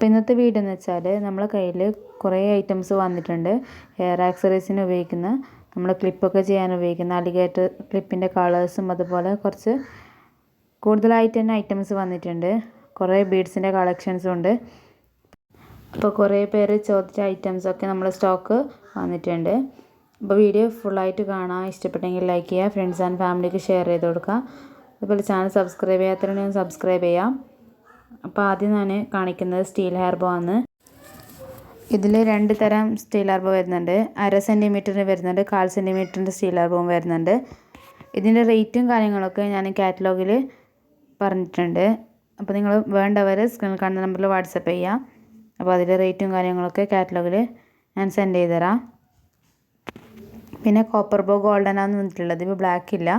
അപ്പോൾ ഇന്നത്തെ വീഡിയോ എന്ന് വെച്ചാൽ നമ്മളെ കയ്യിൽ കുറേ ഐറ്റംസ് വന്നിട്ടുണ്ട്. ഹെയർ ആക്സറീസിന് ഉപയോഗിക്കുന്ന, നമ്മൾ ക്ലിപ്പൊക്കെ ചെയ്യാൻ ഉപയോഗിക്കുന്ന അലിഗേറ്റർ ക്ലിപ്പിൻ്റെ കളേഴ്സും അതുപോലെ കുറച്ച് കൂടുതലായിട്ട് തന്നെ ഐറ്റംസ് വന്നിട്ടുണ്ട്. കുറേ ബീഡ്സിൻ്റെ കളക്ഷൻസും ഉണ്ട്. അപ്പോൾ കുറേ പേര് ചോദിച്ച ഐറ്റംസൊക്കെ നമ്മൾ സ്റ്റോക്ക് വന്നിട്ടുണ്ട്. അപ്പോൾ വീഡിയോ ഫുള്ളായിട്ട് കാണാൻ ഇഷ്ടപ്പെട്ടെങ്കിൽ ലൈക്ക് ചെയ്യുക, ഫ്രണ്ട്സ് ആൻഡ് ഫാമിലിക്ക് ഷെയർ ചെയ്ത് കൊടുക്കുക. അതുപോലെ ചാനൽ സബ്സ്ക്രൈബ് ചെയ്യാത്തവരുണ്ടെങ്കിൽ സബ്സ്ക്രൈബ് ചെയ്യാം. അപ്പോൾ ആദ്യം ഞാൻ കാണിക്കുന്നത് സ്റ്റീൽ ഹെയർ ബോ ആണ്. ഇതിൽ 2 തരം സ്റ്റീൽ ഹെയർ ബോ വരുന്നുണ്ട്. 1/2 സെൻറ്റിമീറ്ററിന് വരുന്നുണ്ട്, 1/4 സെൻറ്റിമീറ്ററിൻ്റെ സ്റ്റീൽ ഹെയർ ബോവും വരുന്നുണ്ട്. ഇതിൻ്റെ റേറ്റും കാര്യങ്ങളൊക്കെ ഞാൻ കാറ്റലോഗിൽ പറഞ്ഞിട്ടുണ്ട്. അപ്പോൾ നിങ്ങൾ വേണ്ടവർ സ്ക്രീനിൽ കാണുന്ന നമ്പറിൽ വാട്സപ്പ് ചെയ്യാം. അപ്പോൾ അതിൻ്റെ റേറ്റും കാര്യങ്ങളൊക്കെ കാറ്റലോഗിൽ ഞാൻ സെൻഡ് ചെയ്ത് തരാം. പിന്നെ കോപ്പർ ബോ ഗോൾഡനാണ് വന്നിട്ടുള്ളത്, ഇപ്പോൾ ബ്ലാക്ക് ഇല്ല.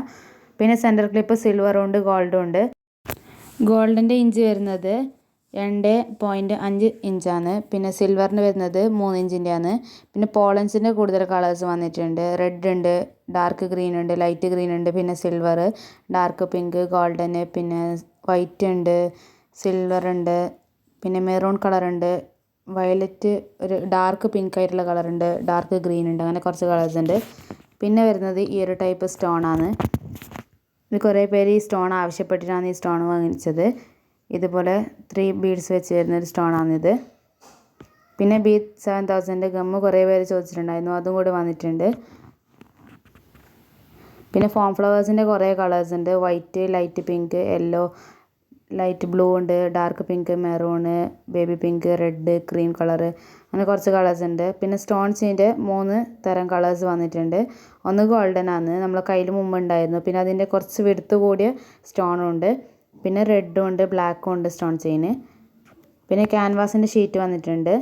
പിന്നെ സെൻറ്റർ ക്ലിപ്പ് സിൽവറും ഉണ്ട്, ഗോൾഡും ഉണ്ട്. ഗോൾഡിൻ്റെ ഇഞ്ച് വരുന്നത് 2.5 ഇഞ്ചാണ്. പിന്നെ സിൽവറിന് വരുന്നത് 3 ഇഞ്ചിൻ്റെ ആണ്. പിന്നെ പോളൻസിൻ്റെ കൂടുതൽ കളേഴ്സ് വന്നിട്ടുണ്ട്. റെഡ് ഉണ്ട്, ഡാർക്ക് ഗ്രീൻ ഉണ്ട്, ലൈറ്റ് ഗ്രീൻ ഉണ്ട്, പിന്നെ സിൽവർ, ഡാർക്ക് പിങ്ക്, ഗോൾഡന്, പിന്നെ വൈറ്റ് ഉണ്ട്, സിൽവർ ഉണ്ട്, പിന്നെ മെറൂൺ കളറുണ്ട്, വയലറ്റ്, ഒരു ഡാർക്ക് പിങ്ക് ആയിട്ടുള്ള കളറുണ്ട്, ഡാർക്ക് ഗ്രീൻ ഉണ്ട്, അങ്ങനെ കുറച്ച് കളേഴ്സ് ഉണ്ട്. പിന്നെ വരുന്നത് ഈ ഒരു ടൈപ്പ് സ്റ്റോണാണ്. ഇത് കുറേ പേര് ഈ സ്റ്റോൺ ആവശ്യപ്പെട്ടിട്ടാണ് ഈ സ്റ്റോൺ വാങ്ങിച്ചത്. ഇതുപോലെ 3 ബീഡ്സ് വെച്ച് വരുന്നൊരു സ്റ്റോണാണിത്. പിന്നെ ബീഡ് 7000 ഗമ്മ് കുറേ പേര് ചോദിച്ചിട്ടുണ്ടായിരുന്നു, അതും കൂടി വന്നിട്ടുണ്ട്. പിന്നെ ഫോം ഫ്ലവേഴ്സിൻ്റെ കുറേ കളേഴ്സ് ഉണ്ട്. White, light pink, yellow, light blue ഉണ്ട്, dark pink, maroon, baby pink, red, cream colour, അങ്ങനെ കുറച്ച് കളേഴ്സ് ഉണ്ട്. പിന്നെ സ്റ്റോൺസിൻ്റെ 3 തരം കളേഴ്സ് വന്നിട്ടുണ്ട്. ഒന്ന് ഗോൾഡൻ ആണ്, നമ്മളെ കയ്യിൽ മുമ്പ് ഉണ്ടായിരുന്നു. പിന്നെ അതിൻ്റെ കുറച്ച് വെടുത്ത് കൂടിയ സ്റ്റോണും ഉണ്ട്. പിന്നെ റെഡും ഉണ്ട്, ബ്ലാക്കും ഉണ്ട് സ്റ്റോൺ ചെയിന്. പിന്നെ ക്യാൻവാസിൻ്റെ ഷീറ്റ് വന്നിട്ടുണ്ട്.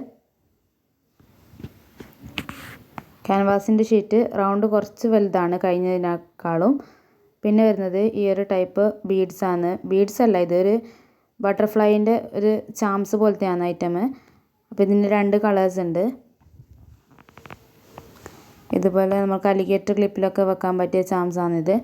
ക്യാൻവാസിൻ്റെ ഷീറ്റ് റൗണ്ട് കുറച്ച് വലുതാണ് കഴിഞ്ഞതിനേക്കാളും. പിന്നെ വരുന്നത് ഈ ഒരു ടൈപ്പ് ബീഡ്സ് ആണ്. ബീഡ്സ് അല്ല, ഇതൊരു ബട്ടർഫ്ലൈൻ്റെ ഒരു ചാംസ് പോലത്തെയാണ് ഐറ്റം. അപ്പോൾ ഇതിൻ്റെ 2 കളേഴ്സ് ഉണ്ട്. ഇതുപോലെ നമുക്ക് അലിഗേറ്റർ ക്ലിപ്പിലൊക്കെ വെക്കാൻ പറ്റിയ ചാംസ് ആണിത്.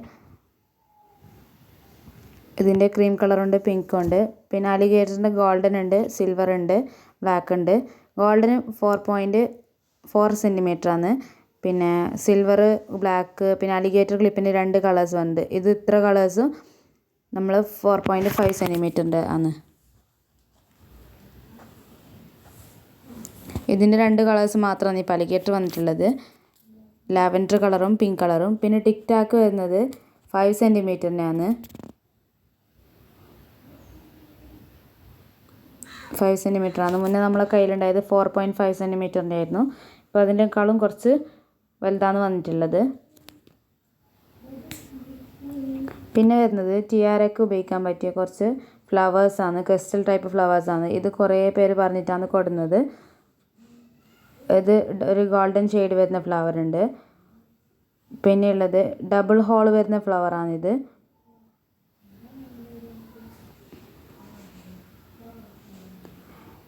ഇതിൻ്റെ ക്രീം കളറുണ്ട്, പിങ്ക് ഉണ്ട്. പിന്നെ അലിഗേറ്ററിൻ്റെ ഗോൾഡൻ ഉണ്ട്, സിൽവർ ഉണ്ട്, ബ്ലാക്ക് ഉണ്ട്. ഗോൾഡന് 4.4 സെൻറ്റിമീറ്റർ ആണ്. പിന്നെ സിൽവർ, ബ്ലാക്ക്, പിന്നെ അലിഗേറ്റർ ക്ലിപ്പിൻ്റെ 2 കളേഴ്സ് ഉണ്ട്. ഇത് ഇത്ര കളേഴ്സും നമ്മൾ 4.5 സെൻറ്റിമീറ്ററിൻ്റെ ആണ്. ഇതിൻ്റെ 2 കളേഴ്സ് മാത്രമാണ് ഇപ്പോൾ അലിഗേറ്റർ വന്നിട്ടുള്ളത്, ലാവൻഡർ കളറും പിങ്ക് കളറും. പിന്നെ ടിക് ടാക്ക് വരുന്നത് 5 സെൻറ്റിമീറ്ററിനാണ്. 5 സെൻറ്റിമീറ്റർ ആണ്. മുന്നേ നമ്മളെ കയ്യിലുണ്ടായത് 4.5 സെൻറ്റിമീറ്ററിൻ്റെ ആയിരുന്നു. ഇപ്പോൾ അതിനേക്കാളും കുറച്ച് വലുതാണ് വന്നിട്ടുള്ളത്. പിന്നെ വരുന്നത് ടിയാരയ്ക്ക് ഉപയോഗിക്കാൻ പറ്റിയ കുറച്ച് ഫ്ലവേഴ്സാണ്, ക്രിസ്റ്റൽ ടൈപ്പ് ഫ്ലവേഴ്സാണ്. ഇത് കുറേ പേര് പറഞ്ഞിട്ടാണ് കൊടുക്കുന്നത്. ഇത് ഒരു ഗോൾഡൻ ഷെയ്ഡ് വരുന്ന ഫ്ലവർ ഉണ്ട്. പിന്നെ ഉള്ളത് ഡബിൾ ഹോൾ വരുന്ന ഫ്ലവറാണിത്.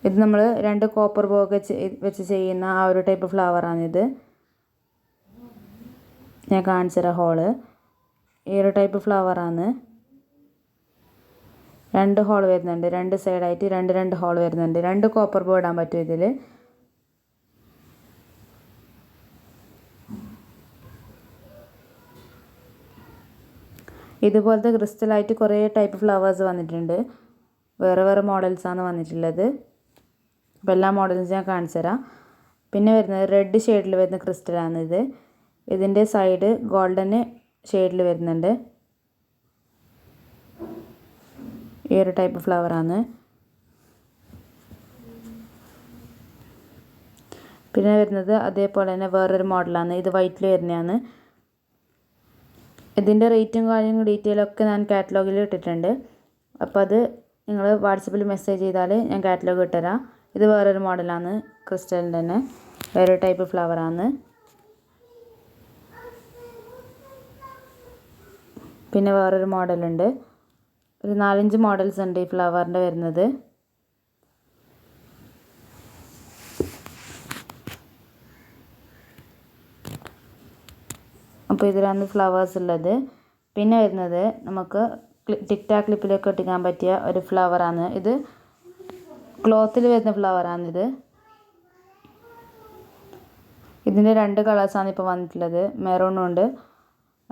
ഇത് നമ്മൾ 2 കോപ്പർ ബോ വെച്ച് ചെയ്യുന്ന ആ ഒരു ടൈപ്പ് ഫ്ലവറാണിത്. ഞാൻ കാണിച്ചുതരാം ഹോള്. ഈ ഒരു ടൈപ്പ് ഫ്ലവറാണ്. 2 ഹോൾ വരുന്നുണ്ട്, 2 സൈഡായിട്ട് 2 ഹോൾ വരുന്നുണ്ട്. 2 കോപ്പർ ബോ ഇടാൻ പറ്റും ഇതിൽ. ഇതുപോലത്തെ ക്രിസ്റ്റലായിട്ട് കുറേ ടൈപ്പ് ഫ്ലവേഴ്സ് വന്നിട്ടുണ്ട്. വേറെ വേറെ മോഡൽസാണ് വന്നിട്ടുള്ളത്. അപ്പോൾ എല്ലാ മോഡൽസും ഞാൻ കാണിച്ചു തരാം. പിന്നെ വരുന്നത് റെഡ് ഷെയ്ഡിൽ വരുന്ന ക്രിസ്റ്റലാണിത്. ഇതിൻ്റെ സൈഡ് ഗോൾഡൻ ഷെയ്ഡിൽ വരുന്നുണ്ട്. ഈ ഒരു ടൈപ്പ് ഫ്ലവറാണ്. പിന്നെ വരുന്നത് അതേപോലെ തന്നെ വേറൊരു മോഡലാണ്. ഇത് വൈറ്റിൽ വരുന്നതാണ്. ഇതിൻ്റെ റേറ്റും കാര്യങ്ങളും ഡീറ്റെയിലൊക്കെ ഞാൻ കാറ്റലോഗിൽ ഇട്ടിട്ടുണ്ട്. അപ്പോൾ അത് നിങ്ങൾ വാട്സപ്പിൽ മെസ്സേജ് ചെയ്താൽ ഞാൻ കാറ്റലോഗ് ഇട്ടുതരാം. ഇത് വേറൊരു മോഡലാണ്, ക്രിസ്റ്റലിൻ്റെ തന്നെ വേറൊരു ടൈപ്പ് ഫ്ലവറാണ്. പിന്നെ വേറൊരു മോഡലുണ്ട്. ഒരു 4-5 മോഡൽസ് ഉണ്ട് ഈ ഫ്ലവറിൻ്റെ വരുന്നത്. അപ്പോൾ ഇതിലാണ് ഫ്ലവേഴ്സ് ഉള്ളത്. പിന്നെ വരുന്നത് നമുക്ക് ടിക് ടാക്ക് ക്ലിപ്പിലൊക്കെ ഒട്ടിക്കാൻ പറ്റിയ ഒരു ഫ്ലവറാണ്. ഇത് ക്ലോത്തിൽ വരുന്ന ഫ്ലവറാണിത്. ഇതിൻ്റെ 2 കളേഴ്സാണ് ഇപ്പോൾ വന്നിട്ടുള്ളത്. മെറൂണും ഉണ്ട്,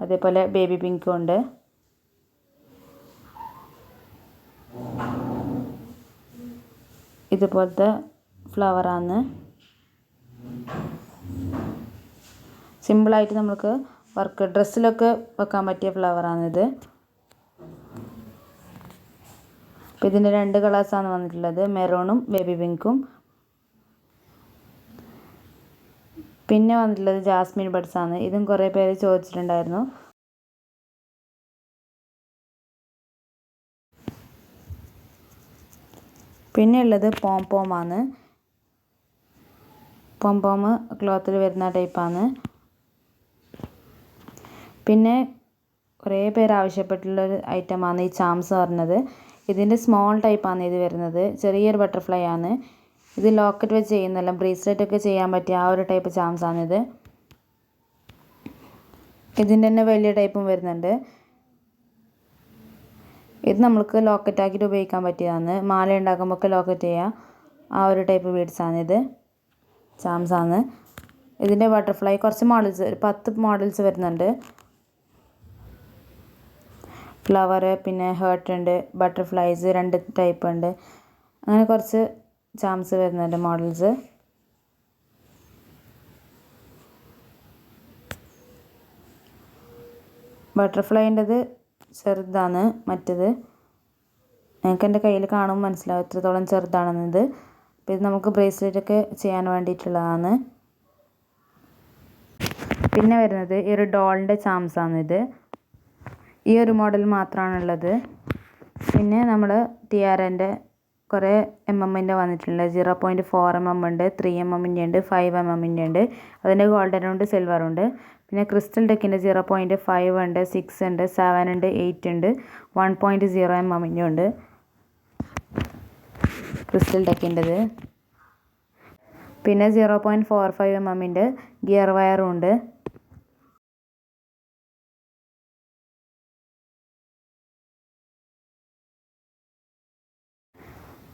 അതേപോലെ ബേബി പിങ്കും ഉണ്ട്. ഇതുപോലത്തെ ഫ്ലവറാണ്. സിമ്പിളായിട്ട് നമുക്ക് വർക്ക് ഡ്രസ്സിലൊക്കെ വെക്കാൻ പറ്റിയ ഫ്ലവറാണിത്. അപ്പോൾ ഇതിൻ്റെ 2 കളേഴ്സാണ് വന്നിട്ടുള്ളത്, മെറൂണും ബേബി പിങ്കും. പിന്നെ വന്നിട്ടുള്ളത് ജാസ്മിൻ ബഡ്സാണ്. ഇതും കുറേ പേര് ചോദിച്ചിട്ടുണ്ടായിരുന്നു. പിന്നെ ഉള്ളത് പോംപോമാണ്. പോംപോം ക്ലോത്തിൽ വരുന്ന ടൈപ്പാണ്. പിന്നെ കുറേ പേര് ആവശ്യപ്പെട്ടുള്ളൊരു ഐറ്റമാണ് ഈ ചാംസ് പറഞ്ഞത്. ഇതിൻ്റെ സ്മോൾ ടൈപ്പാണ് ഇത് വരുന്നത്. ചെറിയൊരു ബട്ടർഫ്ലൈ ആണ് ഇത്. ലോക്കറ്റ് വെച്ച് ചെയ്യുന്നല്ല, ബ്രേസ്ലെറ്റ് ഒക്കെ ചെയ്യാൻ പറ്റിയ ആ ഒരു ടൈപ്പ് ചാംസാണിത്. ഇതിൻ്റെ തന്നെ വലിയ ടൈപ്പും വരുന്നുണ്ട്. ഇത് നമുക്ക് ലോക്കറ്റ് ആക്കിയിട്ട് ഉപയോഗിക്കാൻ പറ്റിയതാണ്. മാല ഉണ്ടാക്കുമ്പോൾ ഒക്കെ ലോക്കറ്റ് ചെയ്യാം, ആ ഒരു ടൈപ്പ് ബീഡ്സാണിത്, ചാംസാണ്. ഇതിൻ്റെ ബട്ടർഫ്ലൈ കുറച്ച് മോഡൽസ്, ഒരു 10 മോഡൽസ് വരുന്നുണ്ട്. ഫ്ലവർ, പിന്നെ ഹേർട്ട് ഉണ്ട്, ബട്ടർഫ്ലൈസ് 2 ടൈപ്പ് ഉണ്ട്. അങ്ങനെ കുറച്ച് ചാംസ് വരുന്നുണ്ട്, മോഡൽസ്. ബട്ടർഫ്ലൈൻ്റെത് ചെറുതാണ്, മറ്റേത് നിങ്ങൾക്ക് എൻ്റെ കയ്യിൽ കാണുമ്പോൾ മനസ്സിലാവും എത്രത്തോളം ചെറുതാണെന്നത്. അപ്പോൾ ഇത് നമുക്ക് ബ്രേസ്ലെറ്റൊക്കെ ചെയ്യാൻ വേണ്ടിയിട്ടുള്ളതാണ്. പിന്നെ വരുന്നത് ഈ ഒരു ഡോളിൻ്റെ ചാംസാണിത്. ഈ ഒരു മോഡൽ മാത്രമാണുള്ളത്. പിന്നെ നമ്മൾ ടിയാരൻ്റെ കുറേ mm വന്നിട്ടുണ്ട്. 0.4 mm ഉണ്ട്, 3 mm ഉണ്ട്, 5 mm ഉണ്ട്. അതിൻ്റെ ഗോൾഡൻ ഉണ്ട്, സിൽവർ ഉണ്ട്. പിന്നെ ക്രിസ്റ്റൽ ടെക്കിൻ്റെ 0.5 ഉണ്ട്, 6 ഉണ്ട്, 7 ഉണ്ട്, 8 ഉണ്ട്, 1.0 mm ഉണ്ട് ക്രിസ്റ്റൽ ടെക്കിൻ്റെത്. പിന്നെ 0.45 mm ഗിയർ വയറും ഉണ്ട്.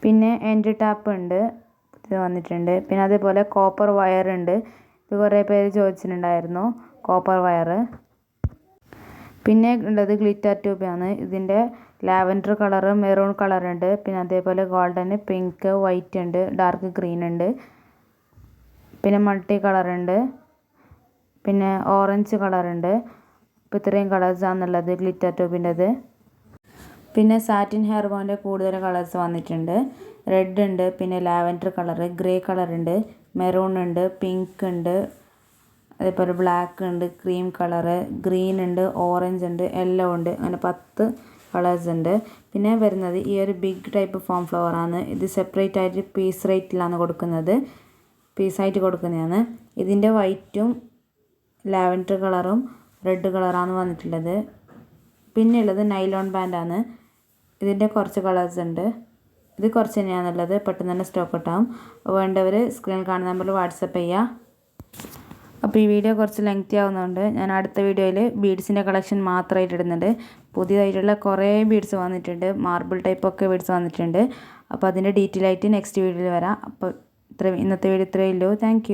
പിന്നെ എൻഡ് ടാപ്പ് ഉണ്ട്, ഇത് വന്നിട്ടുണ്ട്. പിന്നെ അതേപോലെ കോപ്പർ വയർ ഉണ്ട്. ഇത് കുറേ പേര് ചോദിച്ചിട്ടുണ്ടായിരുന്നു, കോപ്പർ വയർ. പിന്നെ ഉള്ളത് ഗ്ലിറ്റർ ട്യൂബാണ്. ഇതിൻ്റെ ലാവൻഡർ കളറ്, മെറൂൺ കളറുണ്ട്. പിന്നെ അതേപോലെ ഗോൾഡൻ, പിങ്ക്, വൈറ്റ് ഉണ്ട്, ഡാർക്ക് ഗ്രീൻ ഉണ്ട്. പിന്നെ മൾട്ടി കളറുണ്ട്, പിന്നെ ഓറഞ്ച് കളറുണ്ട്. ഇപ്പോൾ ഇത്രയും കളേഴ്സാണുള്ളത് ഗ്ലിറ്റർ ട്യൂബിൻ്റെത്. പിന്നെ സാറ്റിൻ ഹെയർ ബോൻ്റെ കൂടുതൽ കളേഴ്സ് വന്നിട്ടുണ്ട്. റെഡ് ഉണ്ട്, പിന്നെ ലാവൻഡർ കളറ്, ഗ്രേ കളറുണ്ട്, മെറൂൺ ഉണ്ട്, പിങ്ക് ഉണ്ട്, അതേപോലെ ബ്ലാക്ക് ഉണ്ട്, ക്രീം കളറ്, ഗ്രീൻ ഉണ്ട്, ഓറഞ്ച് ഉണ്ട്, യെല്ലോ ഉണ്ട്. അങ്ങനെ 10 കളേഴ്സ് ഉണ്ട്. പിന്നെ വരുന്നത് ഈ ഒരു ബിഗ് ടൈപ്പ് ഫോം ഫ്ലവറാണ്. ഇത് സെപ്പറേറ്റ് ആയിട്ട് പീസ് റേറ്റിലാണ് കൊടുക്കുന്നത്, പീസായിട്ട് കൊടുക്കുന്നതാണ്. ഇതിൻ്റെ വൈറ്റും ലാവൻഡർ കളറും റെഡ് കളറാണ് വന്നിട്ടുള്ളത്. പിന്നെ ഉള്ളത് നൈലോൺ ബാൻഡാണ്. ഇതിൻ്റെ കുറച്ച് കളേഴ്സ് ഉണ്ട്. ഇത് കുറച്ച് തന്നെയാണുള്ളത്, പെട്ടെന്ന് തന്നെ സ്റ്റോക്ക് കിട്ടാവും. വേണ്ടവർ സ്ക്രീനിൽ കാണുന്ന നമ്പറിൽ വാട്സപ്പ് ചെയ്യുക. അപ്പോൾ ഈ വീഡിയോ കുറച്ച് ലെങ്തി ആവുന്നതുകൊണ്ട് ഞാൻ അടുത്ത വീഡിയോയിൽ ബീഡ്സിൻ്റെ കളക്ഷൻ മാത്രമായിട്ട് ഇടുന്നുണ്ട്. പുതിയതായിട്ടുള്ള കുറേ ബീഡ്സ് വന്നിട്ടുണ്ട്, മാർബിൾ ടൈപ്പൊക്കെ ബീഡ്സ് വന്നിട്ടുണ്ട്. അപ്പോൾ അതിൻ്റെ ഡീറ്റെയിൽ ആയിട്ട് നെക്സ്റ്റ് വീഡിയോയിൽ വരാം. അപ്പോൾ ഇന്നത്തെ വീഡിയോ ഇത്രയേ ഉള്ളൂ. താങ്ക്